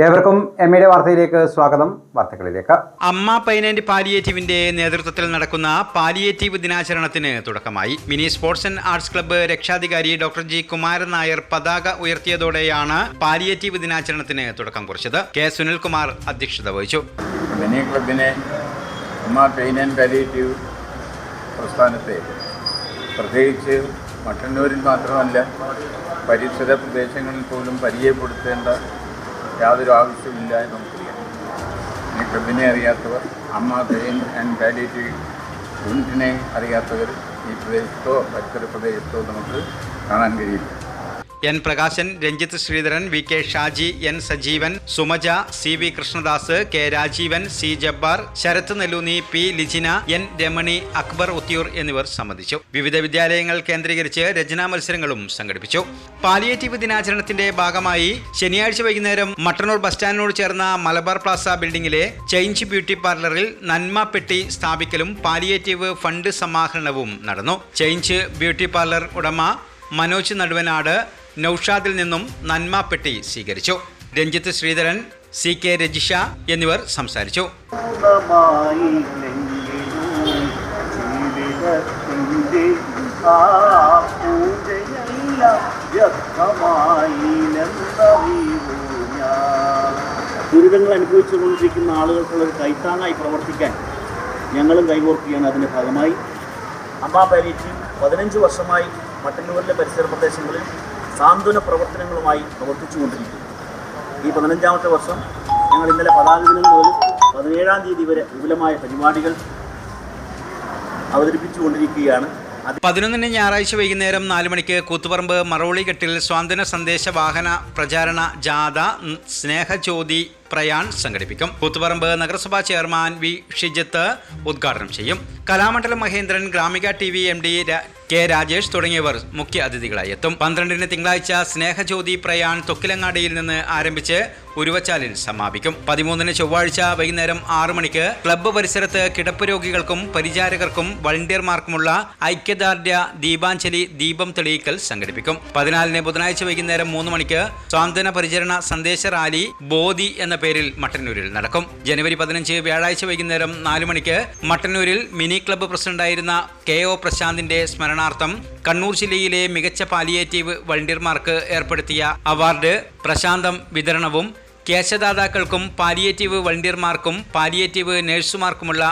ഏവർക്കും എമ്മയുടെ വാർത്തയിലേക്ക് സ്വാഗതം. വാർത്തകളിലേക്ക്. അമ്മ പൈനന്റ് പാലിയേറ്റീവിന്റെ നേതൃത്വത്തിൽ നടക്കുന്ന പാലിയേറ്റീവ് ദിനാചരണത്തിന് തുടക്കമായി. Mini sports and arts club രക്ഷാധികാരി ഡോക്ടർ ജി കുമാരൻ നായർ പതാക ഉയർത്തിയതോടെയാണ് പാലിയേറ്റീവ് ദിനാചരണത്തിന് തുടക്കം കുറിച്ചത്. കെ സുനിൽകുമാർ അധ്യക്ഷത വഹിച്ചു. മിനി ക്ലബിനെ അമ്മ പൈനന്റ് പാലിയേറ്റീവ് പ്രസ്ഥാനത്തെ പ്രത്യേകിച്ച് മട്ടന്നൂരിൽ മാത്രമല്ല പരിസര പ്രദേശങ്ങളിൽ പോലും പരിചയപ്പെടുത്തേണ്ട യാതൊരു ആവശ്യമില്ല എന്ന് നമുക്കറിയാം. ഈ ക്ലബിനെ അറിയാത്തവർ, അമ്മ പെയിൻ ആൻഡ് പാലിയേറ്റീവ് യൂണിറ്റിനെ അറിയാത്തവർ ഈ പ്രദേശത്തോ പരിസര പ്രദേശത്തോ നമുക്ക് കാണാൻ കഴിയില്ല. എൻ പ്രകാശൻ, രഞ്ജിത്ത് ശ്രീധരൻ, വി കെ ഷാജി, എൻ സജീവൻ, സുമജ, സി വി കൃഷ്ണദാസ്, കെ രാജീവൻ, സി ജബ്ബാർ, ശരത് നെല്ലൂന്നി, പി ലിജിന, എൻ രമണി, അക്ബർ ഉത്തിയൂർ എന്നിവർ സംബന്ധിച്ചു. വിവിധ വിദ്യാലയങ്ങൾ കേന്ദ്രീകരിച്ച് രചനാ മത്സരങ്ങളും സംഘടിപ്പിച്ചു. പാലിയേറ്റീവ് ദിനാചരണത്തിന്റെ ഭാഗമായി ശനിയാഴ്ച വൈകുന്നേരം മട്ടന്നൂർ ബസ് സ്റ്റാൻഡിനോട് ചേർന്ന മലബാർ പ്ലാസ ബിൽഡിംഗിലെ ചേഞ്ച് ബ്യൂട്ടി പാർലറിൽ നന്മ പെട്ടി സ്ഥാപിക്കലും പാലിയേറ്റീവ് ഫണ്ട് സമാഹരണവും നടന്നു. ചേഞ്ച് ബ്യൂട്ടി പാർലർ ഉടമ മനോജ് നടുവനാട് നൌഷാദിൽ നിന്നും നന്മ പെട്ടി സ്വീകരിച്ചു. രഞ്ജിത്ത് ശ്രീധരൻ, സി കെ രജിഷ എന്നിവർ സംസാരിച്ചു. ദുരിതങ്ങൾ അനുഭവിച്ചുകൊണ്ടിരിക്കുന്ന ആളുകൾക്കുള്ളൊരു കൈത്താങ്ങായി പ്രവർത്തിക്കാൻ ഞങ്ങളും കൈകോർക്കുകയാണ്. അതിൻ്റെ ഭാഗമായി അമ്മ പാലിയേറ്റീവ് 15 വർഷമായി മട്ടന്നൂരിലെ പരിസര പ്രദേശങ്ങളിൽ സാന്ത്വന പ്രവർത്തനങ്ങളുമായി പ്രവർത്തിച്ചുകൊണ്ടിരിക്കുന്നു. ഈ 15ാമത്തെ വർഷം ഞങ്ങൾ ഇന്നലെ പതാക ദിനം മുതൽ 17-ാം തീയതി വരെ വിപുലമായ പരിപാടികൾ അവതരിപ്പിച്ചുകൊണ്ടിരിക്കുകയാണ്. 11-ന് ഞായറാഴ്ച വൈകുന്നേരം 4 മണിക്ക് കൂത്തുപറമ്പ് മറോളിഘട്ടിൽ സ്വാതന്ത്ര്യ സന്ദേശ വാഹന പ്രചാരണ ജാഥ സ്നേഹജ്യോതി പ്രയാൺ സംഘടിപ്പിക്കും. കൂത്തുപറമ്പ് നഗരസഭാ ചെയർമാൻ വി ഷിജത്ത് ഉദ്ഘാടനം ചെയ്യും. Kalamandalam Mahendran, Gramika TV MD K Rajesh തുടങ്ങിയവർ മുഖ്യ അതിഥികളായി എത്തും. 12-ന് തിങ്കളാഴ്ച സ്നേഹജ്യോതി പ്രയാൺ തൊക്കിലങ്ങാടിയിൽ നിന്ന് ആരംഭിച്ച് ഉരുവച്ചാലിൽ സമാപിക്കും. 13-ന് ചൊവ്വാഴ്ച വൈകുന്നേരം 6 മണിക്ക് ക്ലബ്ബ് പരിസരത്ത് കിടപ്പ് രോഗികൾക്കും പരിചാരകർക്കും വളണ്ടിയർമാർക്കുമുള്ള ഐക്യദാർഢ്യ ദീപാഞ്ജലി ദീപം തെളിയിക്കൽ സംഘടിപ്പിക്കും. 14-ന് ബുധനാഴ്ച വൈകുന്നേരം 3 മണിക്ക് സ്വാന്തന പരിചരണ സന്ദേശ റാലി ബോധി എന്ന പേരിൽ മട്ടന്നൂരിൽ നടക്കും. ജനുവരി 15 വ്യാഴാഴ്ച വൈകുന്നേരം 4 മണിക്ക് മട്ടന്നൂരിൽ മിനി ക്ലബ്ബ് പ്രസിഡന്റായിരുന്ന KO പ്രശാന്തിന്റെ സ്മരണാർത്ഥം കണ്ണൂർ ജില്ലയിലെ മികച്ച പാലിയേറ്റീവ് വളണ്ടിയർമാർക്ക് ഏർപ്പെടുത്തിയ അവാർഡ് പ്രശാന്തം വിതരണവും കേശദാതാക്കൾക്കും പാലിയേറ്റീവ് വളണ്ടിയർമാർക്കും പാലിയേറ്റീവ് നഴ്സുമാർക്കുമുള്ള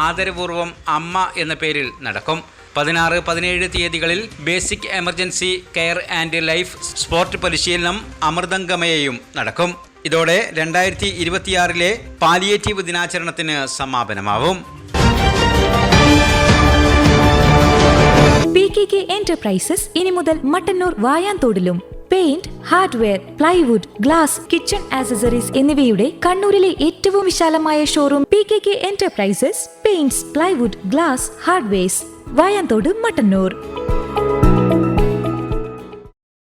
ആദരപൂർവ്വം അമ്മ എന്ന പേരിൽ നടക്കും. 16, 17 തീയതികളിൽ basic emergency care and life support പരിശീലനം അമൃതംഗമയയും നടക്കും. ഇതോടെ 2026-ലെ പാലിയേറ്റീവ് ദിനാചരണത്തിന് സമാപനമാവും. PKK എന്റർപ്രൈസസ് ഇനി മുതൽ മട്ടന്നൂർ വായാന്തോടിലും paint, hardware, plywood, glass, kitchen accessories എന്നിവയുടെ കണ്ണൂരിലെ ഏറ്റവും വിശാലമായ showroom PKK enterprises paints, plywood, glass, hardwares, Vayanthode, Mattannur.